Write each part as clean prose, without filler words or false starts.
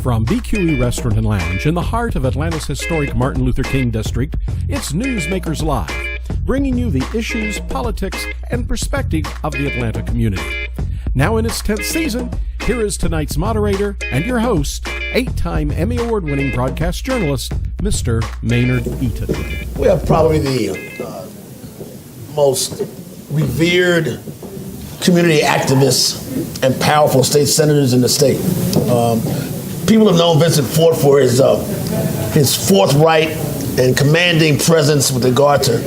From BQE Restaurant and Lounge in the heart of Atlanta's historic Martin Luther King District, it's Newsmakers Live, bringing you the issues, politics, and perspective of the Atlanta community. Now in its 10th season, here is tonight's moderator and your host, 8-time Emmy Award-winning broadcast journalist, Mr. Maynard Eaton. We have probably the most revered community activists and powerful state senators in the state. People have known Vincent Fort for his forthright and commanding presence with regard to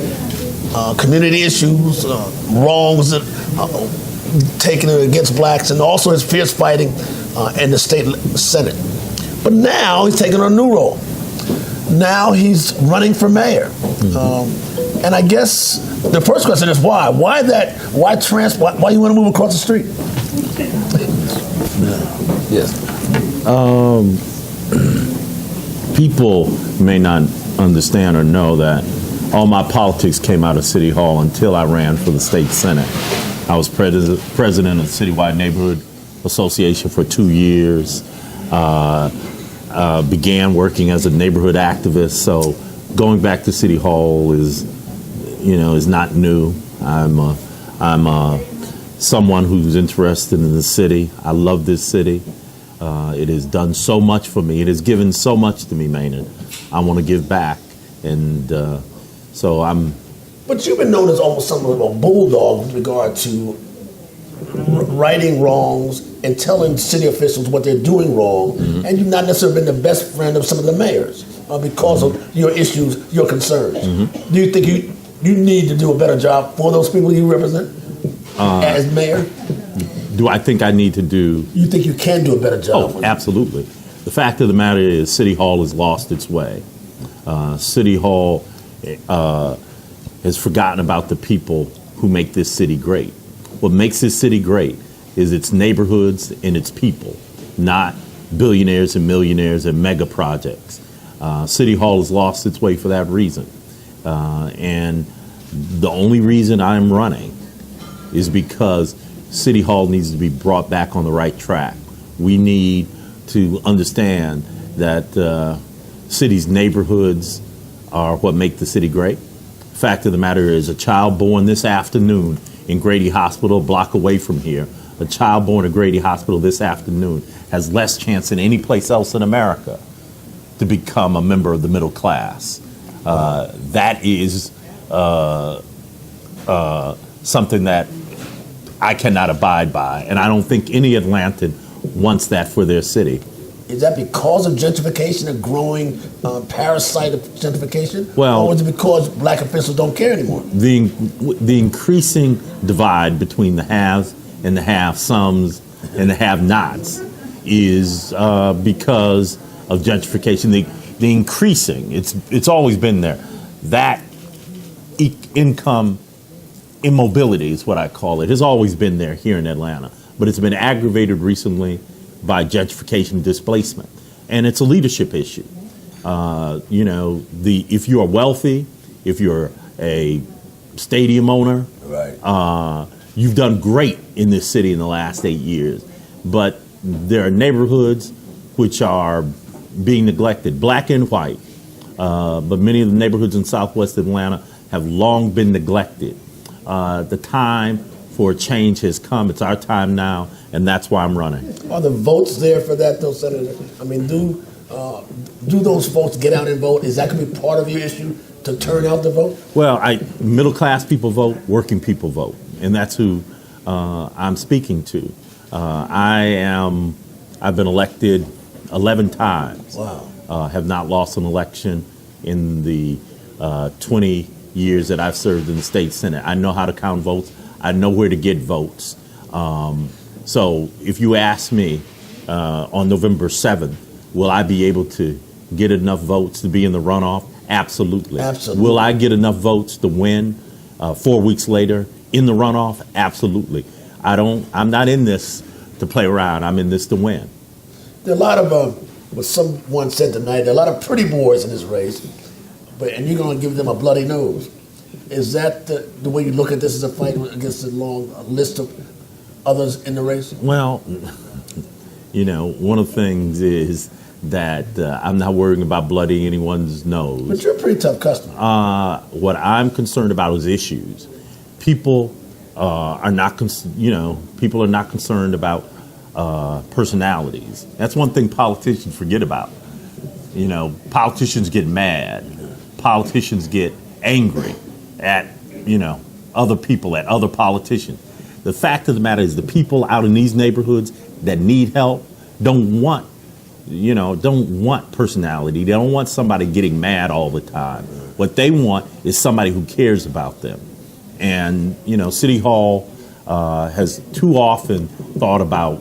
community issues, wrongs taken against blacks, and also his fierce fighting in the state Senate. But now he's taking on a new role. Now he's running for mayor. And I guess the first question is why? Why you want to move across the street? Yes. People may not understand or know that all my politics came out of City Hall until I ran for the state Senate. I was president of the Citywide Neighborhood Association for 2 years. Began working as a neighborhood activist. So going back to City Hall is not new. I'm someone who's interested in the city. I love this city. It has done so much for me. It has given so much to me, Maynard. I want to give back, and so I'm. But you've been known as almost something of a bulldog with regard to righting wrongs and telling city officials what they're doing wrong, and you've not necessarily been the best friend of some of the mayors because of your issues, your concerns. Do you think you need to do a better job for those people you represent as mayor? Do I think I need to do? You think you can do a better job? Oh, absolutely. The fact of the matter is City Hall has lost its way. City Hall has forgotten about the people who make this city great. What makes this city great is its neighborhoods and its people, not billionaires and millionaires and mega projects. City Hall has lost its way for that reason. And the only reason I'm running is because City Hall needs to be brought back on the right track. We need to understand that city's neighborhoods are what make the city great. Fact of the matter is, a child born this afternoon in Grady Hospital, a block away from here, a child born at Grady Hospital this afternoon has less chance than any place else in America to become a member of the middle class. That is something that I cannot abide by, and I don't think any Atlantan wants that for their city. Is that because of gentrification, a growing parasite of gentrification? Well, or is it because black officials don't care anymore? The increasing divide between the haves and the have-somes and the have-nots is because of gentrification. The increasing, it's always been there. That income immobility is what I call it. Has always been there here in Atlanta, but it's been aggravated recently by gentrification displacement, and it's a leadership issue. If you are wealthy, if you're a stadium owner, right, you've done great in this city in the last 8 years. But there are neighborhoods which are being neglected, black and white. But many of the neighborhoods in Southwest Atlanta have long been neglected. The time for a change has come. It's our time now, and that's why I'm running. Are the votes there for that, though, Senator? I mean, do those folks get out and vote? Is that going to be part of your issue, to turn out to vote? Well, middle-class people vote, working people vote, and that's who I'm speaking to. I've been elected 11 times. Wow. Have not lost an election in the 20 years that I've served in the state Senate. I know how to count votes. I know where to get votes. So if you ask me on November 7th, will I be able to get enough votes to be in the runoff? Absolutely. Absolutely. Will I get enough votes to win 4 weeks later in the runoff? Absolutely. I'm not in this to play around. I'm in this to win. There are a lot of, what someone said tonight, there are a lot of pretty boys in this race, and you're going to give them a bloody nose. Is that the way you look at this as a fight against a long list of others in the race? Well, one of the things is that I'm not worrying about blooding anyone's nose. But you're a pretty tough customer. What I'm concerned about is issues. People are not, people are not concerned about personalities. That's one thing politicians forget about. Politicians get mad. Politicians get angry at, other people, at other politicians. The fact of the matter is the people out in these neighborhoods that need help don't want personality. They don't want somebody getting mad all the time. What they want is somebody who cares about them. And, City Hall has too often thought about,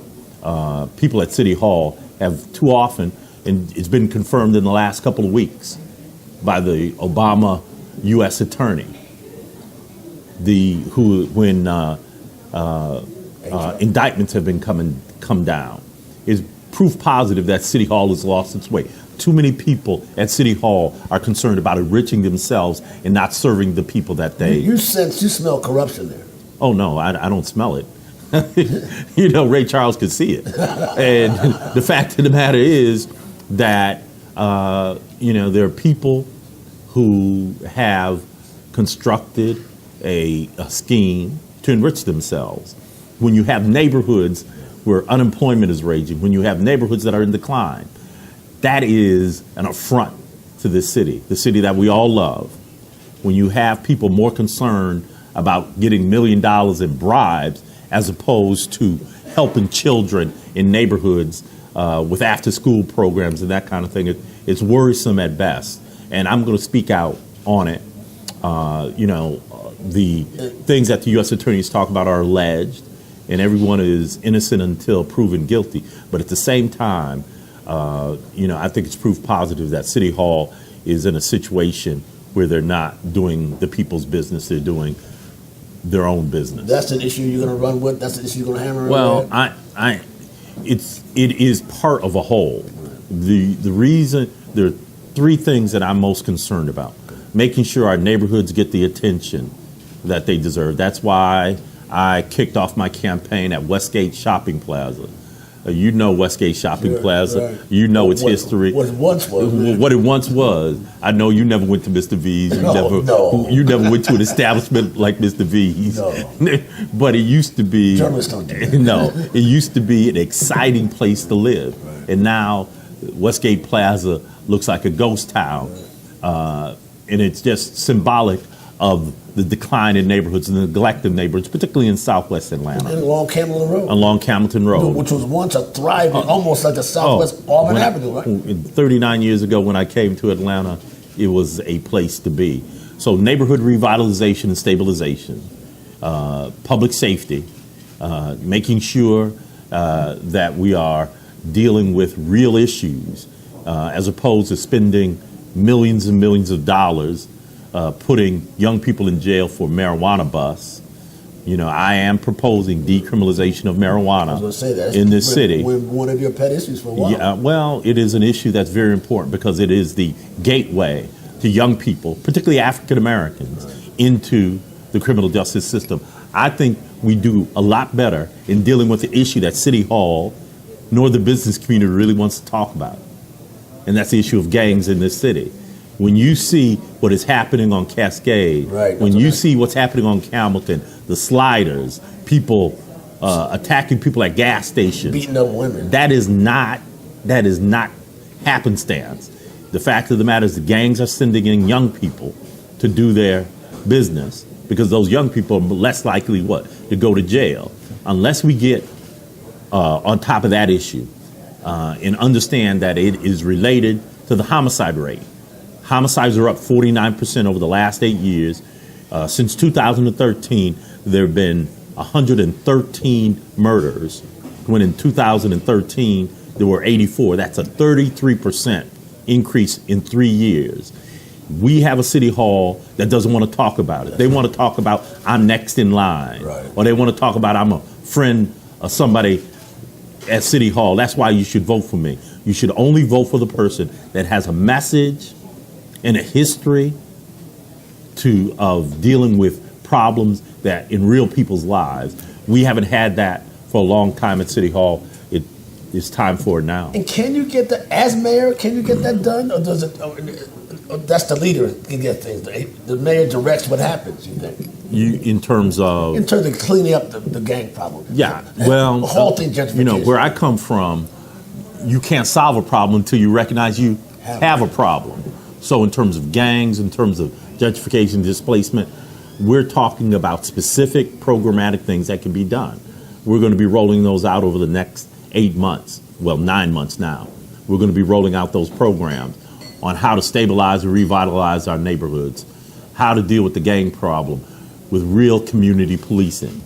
people at City Hall have too often, and it's been confirmed in the last couple of weeks by the Obama U.S. attorney, when indictments have been come down, is proof positive that City Hall has lost its way. Too many people at City Hall are concerned about enriching themselves and not serving the people that they... You smell corruption there. Oh, no, I don't smell it. Ray Charles could see it. And the fact of the matter is that, there are people who have constructed a scheme to enrich themselves. When you have neighborhoods where unemployment is raging, when you have neighborhoods that are in decline, that is an affront to this city, the city that we all love. When you have people more concerned about getting $1 million in bribes as opposed to helping children in neighborhoods with after-school programs and that kind of thing, it's worrisome at best. And I'm going to speak out on it. The things that the U.S. attorneys talk about are alleged, and everyone is innocent until proven guilty. But at the same time, I think it's proof positive that City Hall is in a situation where they're not doing the people's business; they're doing their own business. That's an issue you're going to run with. That's an issue you're going to hammer. Well, it is part of a whole. The reason there are three things that I'm most concerned about: making sure our neighborhoods get the attention that they deserve. That's why I kicked off my campaign at Westgate Shopping Plaza. Westgate Shopping Plaza. Right. Its history. What it once was. What it once was. I know you never went to Mr. V's. You never went to an establishment like Mr. V's. No. But it used to be. Journalists don't do that. No. It used to be an exciting place to live. Right. And now Westgate Plaza looks like a ghost town. Right. And it's just symbolic of the decline in neighborhoods and the neglect of neighborhoods, particularly in Southwest Atlanta. And along Camden Road. Along Camden Road. Which was once a thriving, almost like a Southwest Auburn Avenue, right? 39 years ago when I came to Atlanta, it was a place to be. So neighborhood revitalization and stabilization, public safety, making sure that we are dealing with real issues as opposed to spending millions and millions of dollars putting young people in jail for marijuana busts. I am proposing decriminalization of marijuana in this city. One of your pet issues for a while. Yeah, well, it is an issue that's very important because it is the gateway to young people, particularly African Americans, into the criminal justice system. I think we do a lot better in dealing with the issue that City Hall nor the business community really wants to talk about. And that's the issue of gangs in this city. When you see what is happening on Cascade, when you see what's happening on Hamilton, the sliders, people attacking people at gas stations, beating up women, that is not happenstance. The fact of the matter is the gangs are sending in young people to do their business because those young people are less likely to go to jail. Unless we get on top of that issue and understand that it is related to the homicide rate. Homicides are up 49% over the last 8 years. Since 2013, there have been 113 murders, when in 2013, there were 84. That's a 33% increase in 3 years. We have a city hall that doesn't want to talk about it. They want to talk about, I'm next in line. Right. Or they want to talk about, I'm a friend of somebody at City Hall. That's why you should vote for me. You should only vote for the person that has a message and a history of dealing with problems that in real people's lives. We haven't had that for a long time at City Hall. it's time for it now. And can you get that, as mayor, can you get that done? Or does it, or that's the leader can get things. The mayor directs what happens, you think? In terms of cleaning up the gang problem. Yeah, well, halting gentrification. You know, where I come from, you can't solve a problem until you recognize you have a problem. So in terms of gangs, in terms of gentrification, displacement, we're talking about specific programmatic things that can be done. We're going to be rolling those out over the next 8 months, well, 9 months now. We're going to be rolling out those programs on how to stabilize and revitalize our neighborhoods, how to deal with the gang problem with real community policing,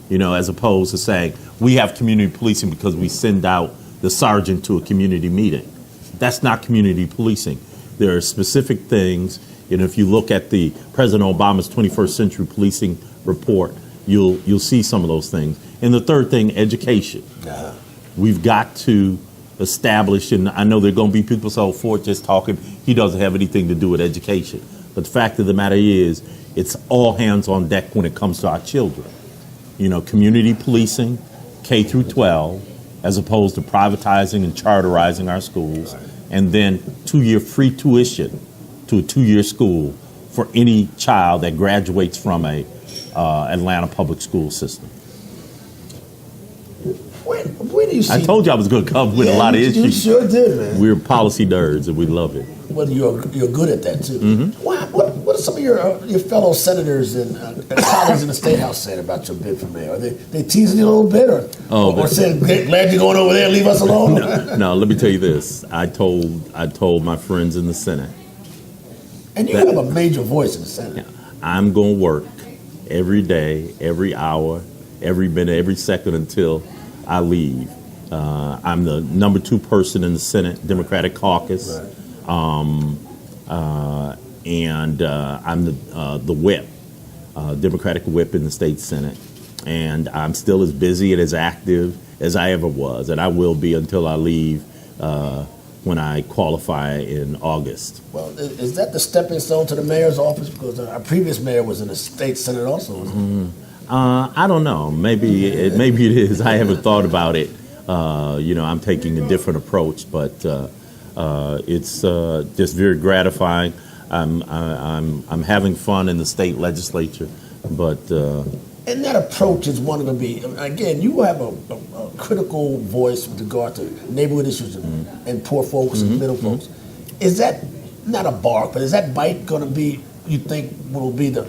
you know, as opposed to saying we have community policing because we send out the sergeant to a community meeting. That's not community policing. There are specific things, and if you look at the President Obama's 21st Century Policing report, you'll see some of those things. And the third thing, education. We've got to establish, and I know there are going to be people say, oh, Fort just talking, he doesn't have anything to do with education. But the fact of the matter is, it's all hands on deck when it comes to our children. You know, community policing, K through 12, as opposed to privatizing and charterizing our schools, and then 2-year free tuition to a 2-year school for any child that graduates from a Atlanta public school system. Where do you see? I told you I was going to come with a lot of issues. You sure did, man. We're policy nerds and we love it. Well, you're good at that too. What are some of your fellow senators and colleagues in the State House saying about your bid for mayor? Are they teasing you a little bit, or saying, "Glad you're going over there, leave us alone"? No, let me tell you this. I told my friends in the Senate. And you have a major voice in the Senate. I'm going to work every day, every hour, every minute, every second until I leave. I'm the number 2 person in the Senate Democratic Caucus, and I'm the whip, Democratic whip in the state Senate, and I'm still as busy and as active as I ever was, and I will be until I leave when I qualify in August. Well, is that the stepping stone to the mayor's office? Because our previous mayor was in the state Senate also. I don't know. Maybe it is. I haven't thought about it. You know, I'm taking a different approach, but it's just very gratifying. I'm having fun in the state legislature, but. And that approach is one going to be, again, you have a critical voice with regard to neighborhood issues and poor folks and middle folks. Is that not a bark, but is that bite going to be, you think, will be the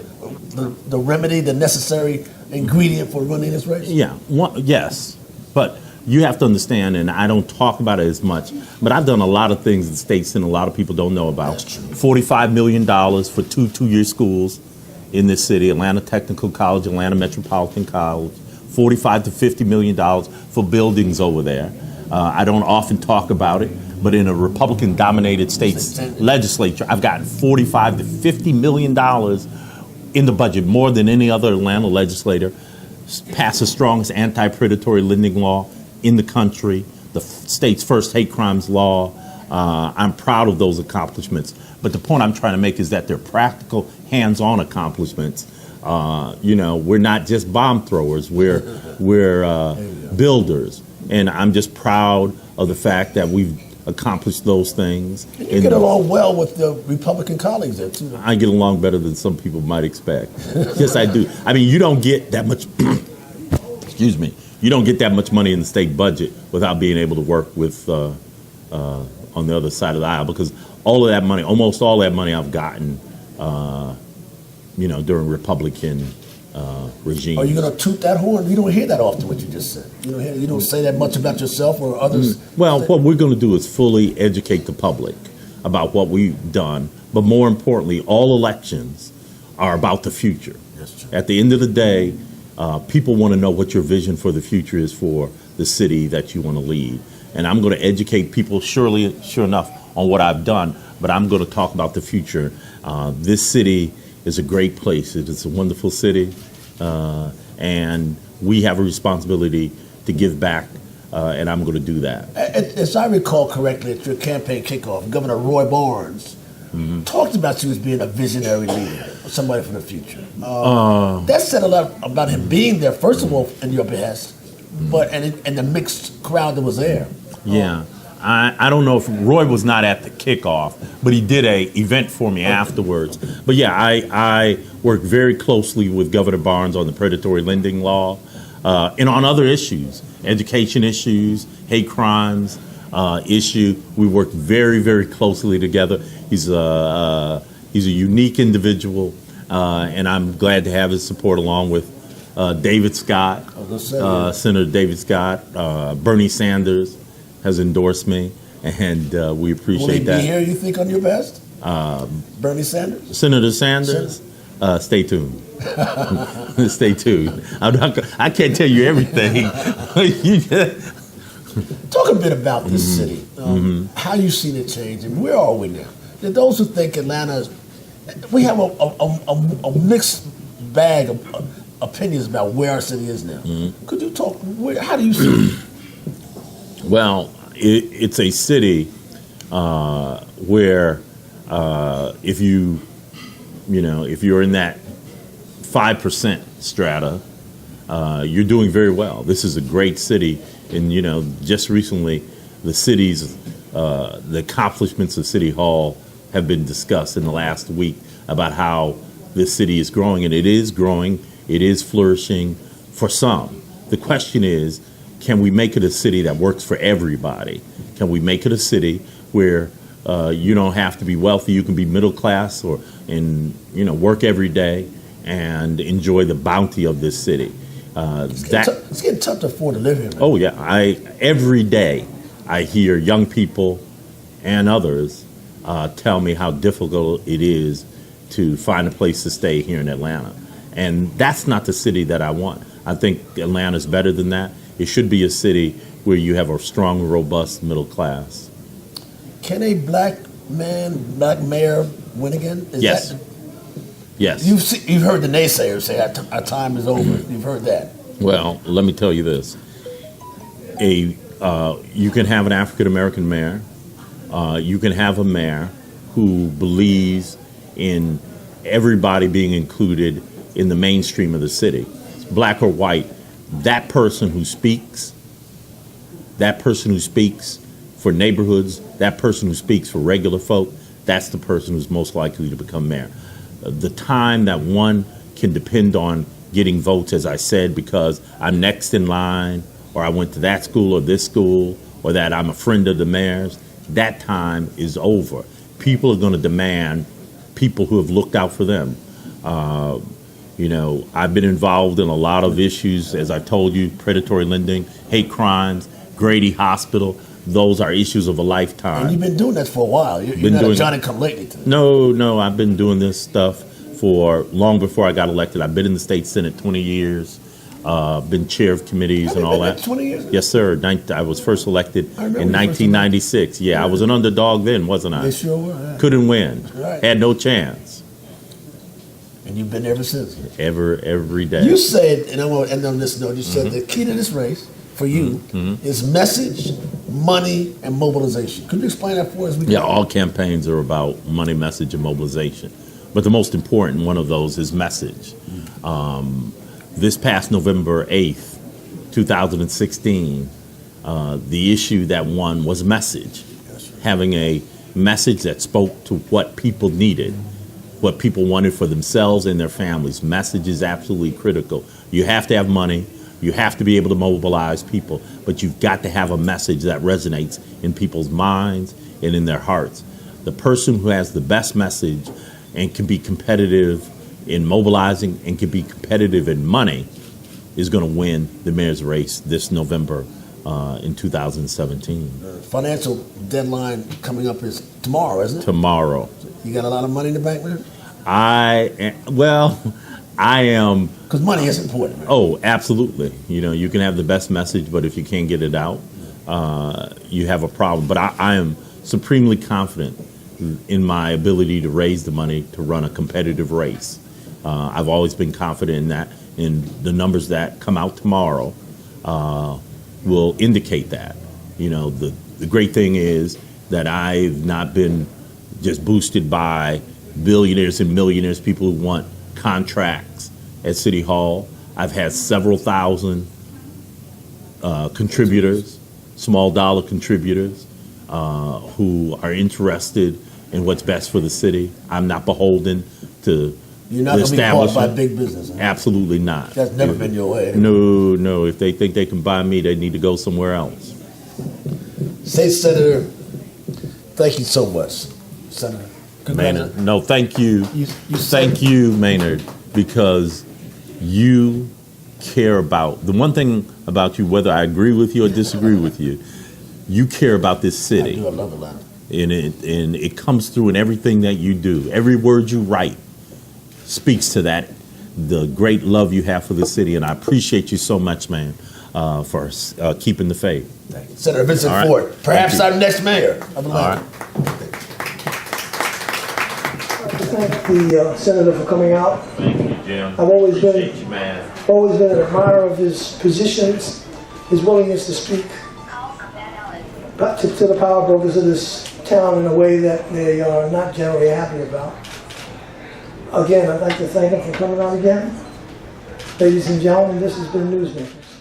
remedy, the necessary ingredient for running this race? Yeah, yes, but you have to understand, and I don't talk about it as much, but I've done a lot of things in the state Senate a lot of people don't know about. $45 million for 2-year schools in this city, Atlanta Technical College, Atlanta Metropolitan College, $45 to $50 million for buildings over there. I don't often talk about it, but in a Republican-dominated state's legislature, I've gotten $45 to $50 million in the budget, more than any other Atlanta legislator. Passed the strongest anti-predatory lending law in the country, the state's first hate crimes law. I'm proud of those accomplishments. But the point I'm trying to make is that they're practical, hands-on accomplishments. You know, we're not just bomb throwers. We're builders. And I'm just proud of the fact that we've accomplished those things. You get along well with the Republican colleagues there, too. I get along better than some people might expect. Yes, I do. I mean, you don't get that much, excuse me, you don't get that much money in the state budget without being able to work with on the other side of the aisle, because all of that money, almost all that money I've gotten, you know, during Republican regimes. Are you going to toot that horn? You don't hear that often, what you just said. You don't say that much about yourself or others. Well, what we're going to do is fully educate the public about what we've done, but more importantly, all elections are about the future. At the end of the day, people want to know what your vision for the future is for the city that you want to lead. And I'm going to educate people, sure enough, on what I've done, but I'm going to talk about the future. This city is a great place. It is a wonderful city, and we have a responsibility to give back, and I'm going to do that. As I recall correctly, at your campaign kickoff, Governor Roy Barnes talked about you as being a visionary leader, somebody for the future. That said a lot about him being there, first of all, in your behest, but and the mixed crowd that was there. Yeah. I don't know if Roy was not at the kickoff, but he did a event for me afterwards. But yeah, I work very closely with Governor Barnes on the predatory lending law and on other issues, education issues, hate crimes issue. We work very, very closely together. He's a unique individual, and I'm glad to have his support along with David Scott, Senator David Scott, Bernie Sanders has endorsed me, and we appreciate Will he that. be here, you think, on your best? Bernie Sanders? Senator Sanders, stay tuned. Stay tuned. I can't tell you everything. Talk a bit about this city, how you seen it change, and where are we now? There are those who think Atlanta, we have a mixed bag of opinions about where our city is now. Could you talk, how do you see it? Well, it's a city where if you're in that 5% strata, you're doing very well. This is a great city, and just recently, the accomplishments of City Hall have been discussed in the last week about how this city is growing, and it is growing. It is flourishing for some. The question is, can we make it a city that works for everybody? Can we make it a city where you don't have to be wealthy, you can be middle class and work every day and enjoy the bounty of this city? It's getting tough to afford to live here, man. Oh yeah, every day I hear young people and others tell me how difficult it is to find a place to stay here in Atlanta. And that's not the city that I want. I think Atlanta's better than that. It should be a city where you have a strong, robust middle class. Can a black mayor win again? Yes. Yes. You've heard the naysayers say our time is over. You've heard that. Well, let me tell you this. You can have an African-American mayor. You can have a mayor who believes in everybody being included in the mainstream of the city, black or white. That person who speaks for neighborhoods, that person who speaks for regular folk, that's the person who's most likely to become mayor. The time that one can depend on getting votes, as I said, because I'm next in line, or I went to that school or this school, or that I'm a friend of the mayor's, that time is over. People are going to demand people who have looked out for them. I've been involved in a lot of issues, as I told you, predatory lending, hate crimes, Grady Hospital. Those are issues of a lifetime. And you've been doing that for a while. You're not a Johnny-come-lately to this. No, I've been doing this stuff for long before I got elected. I've been in the state Senate 20 years, been chair of committees and all that. 20 years? Yes, sir. I was first elected in 1996. Yeah, I was an underdog then, wasn't I? They sure were. Yeah. Couldn't win. Right. Had no chance. And you've been there ever since. Every day. You said, and I'm going to end on this note, you said the key to this race for you is message, money, and mobilization. Could you explain that for us? Yeah, all campaigns are about money, message, and mobilization. But the most important one of those is message. This past November 8th, 2016, the issue that won was message. Having a message that spoke to what people needed, what people wanted for themselves and their families. Message is absolutely critical. You have to have money. You have to be able to mobilize people, but you've got to have a message that resonates in people's minds and in their hearts. The person who has the best message and can be competitive in mobilizing and can be competitive in money is going to win the mayor's race this November in 2017. Financial deadline coming up is tomorrow, isn't it? Tomorrow. You got a lot of money in the bank, man? I am. Because money is important, man. Oh, absolutely. You can have the best message, but if you can't get it out, you have a problem. But I am supremely confident in my ability to raise the money to run a competitive race. I've always been confident in that, and the numbers that come out tomorrow will indicate that. The great thing is that I've not been just boosted by billionaires and millionaires, people who want contracts at City Hall. I've had several thousand contributors small dollar contributors who are interested in what's best for the city. I'm not beholden to You're not the going to be bought by establishment. big business. Huh? Absolutely not. That's never been your way. No. If they think they can buy me, they need to go somewhere else. State Senator, thank you so much, Senator. Maynard, no, thank you. Thank You, Maynard, because you care about the one thing about you, whether I agree with you or disagree with you, you care about this I city. do. I love Atlanta. And it comes through in everything that you do. Every word you write speaks to that, the great love you have for the city. And I appreciate you so much, man, for keeping the faith. Thank you. Senator Vincent All right. Fort, perhaps Thank our next mayor of Atlanta. All right. Thank the senator for coming out. Thank you, Jim. I've always been you, man. an admirer of his positions, his willingness to speak to the power brokers of this town in a way that they are not generally happy about. Again, I'd like to thank him for coming out again. Ladies and gentlemen, this has been Newsmakers.